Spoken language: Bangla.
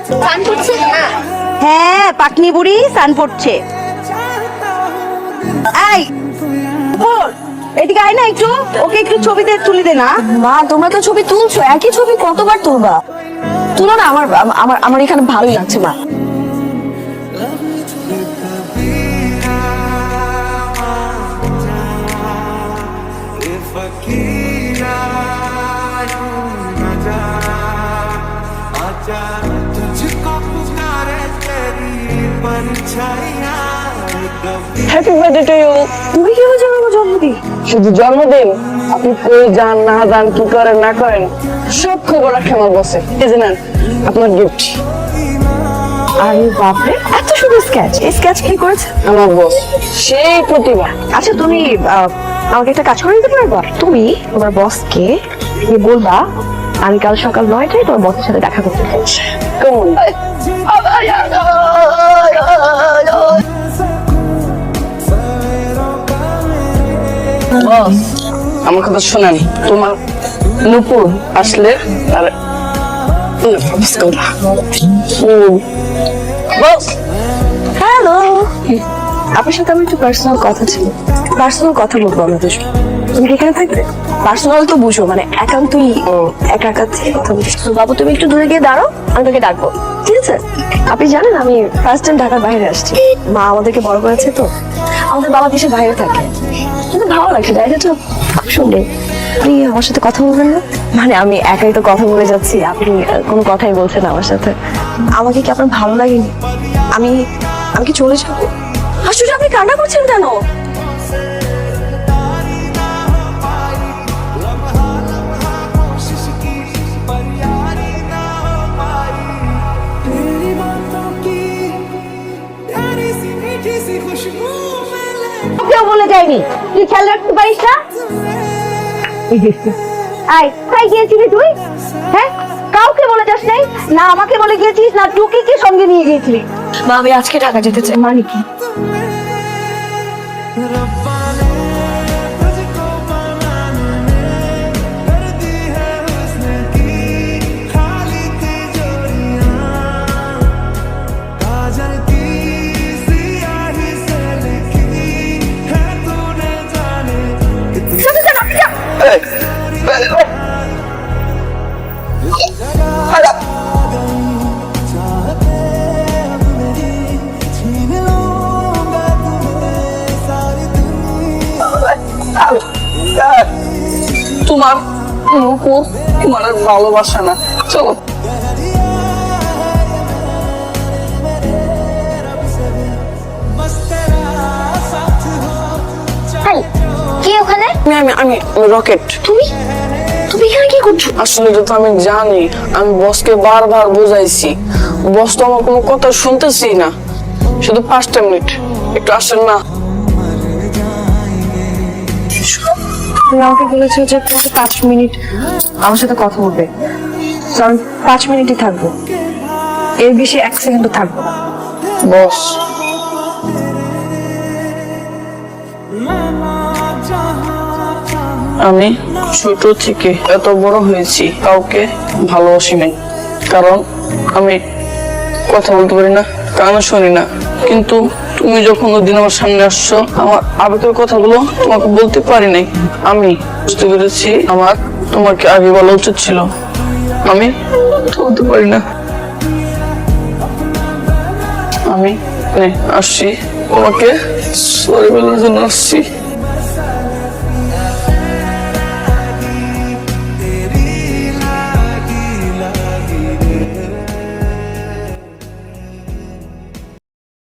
সান পড়ছে না? হ্যাঁ, পাকনি বুড়ি সান পড়ছে। এই বল, এদিকে আয় না একটু, ওকে একটু ছবিতে তুলে দে না। মা তোমরা তো ছবি তুলছো, একই ছবি কতবার তুলবা? তুলো না, আমার আমার আমার এখানে ভালোই লাগছে মা। Happy birthday to you. তুমি কি হয়েছে আমার জন্মদিন? শুধু জন্মদিন, আপনি কই যান না যান, কি করেন না করেন, সব খবর রাখে আমার বসে। এই যে নেন আপনার গিফট। আরে বাপরে, এত সুন্দর স্কেচ! এই স্কেচ কে করেছে? আমার বস, সেই প্রতিভা। আচ্ছা তুমি আমাকে একটা কাজ করে দিতে পারবা? তুমি তোমার বসকে বলবা আমি কাল সকাল 9টায় তোমার বসের সাথে দেখা করতে চাই। কেমন? বস, আমার কথা শোনেন। তোমার নুপুর আসলে আর বস। হ্যালো, আপনার সাথে আমার একটু পার্সোনাল কথা ছিল। পার্সোনাল কথা বলবো আমাদের। তুমি এখানে থাকবে? পার্সোনাল তো বুঝো, মানে একান্তই একা একা কথা বলছি। তো বাবু তুমি একটু দূরে গিয়ে দাঁড়াও, আমি তোকে ডাকবো, ঠিক আছে? আপনি জানেন আমি ফার্স্ট টাইম ঢাকার বাইরে আসছি। মা আমাদেরকে বড় করেছে তো, আমাদের বাবা দেশের বাইরে থাকে। কিন্তু ভালো লাগছে, জায়গাটা খুব সুন্দর। আপনি আমার সাথে কথা বলবেন না? মানে আমি একাই তো কথা বলে যাচ্ছি, আপনি কোনো কথাই বলছেন না আমার সাথে। আমাকে কি আপনার ভালো লাগেনি? আমি আমি কি চলে যাবো? আশ্চর্য, আপনি কান্না করছেন কেন? কেউ বলে যায়নি, তুই খেয়াল রাখতে পারিস না? আয় কোথায় গিয়েছিলি তুই? হ্যাঁ, কাউকে বলে যাস নাই না, আমাকে বলে গিয়েছিস না, টুকিকে সঙ্গে নিয়ে গিয়েছিলি? মা আমি আজকে ঢাকা যেতে চাই। মানে কি? তোমার নুপুর তোমার আর ভালোবাসা না। চলো। কি ওখানে? আমি আমি রকেট। তুমি তুমি এখানে কি করছো? আসলে এটা তো আমি জানি, আমি বসকে বারবার বুঝাইছি, বস তো আমার কোনো কথা শুনতেছি না। শুধু 5টা মিনিট একটু আসেন না। আমাকে বলেছে যে 5 মিনিট আমার সাথে কথা বলবে, তো আমি 5 মিনিটই থাকবো, এর বেশি 1 সেকেন্ডও থাকবো না। বস, আমি ছোট থেকে এত বড় হয়েছি, কাউকে ভালোবাসি নাই। কারণ আমি কথা বলতে পারি না, কানে শুনি না। কিন্তু তুমি যখন ওদিন আমার সামনে আসছো, আমার আবেগের কথাগুলো তোমাকে বলতে পারি নাই। আমি বুঝতে পেরেছি আমার তোমাকে আগে বলা উচিত ছিল। আমি বলতে পারি না। আমি আসছি, তোমাকে সরি বলার জন্য আসছি।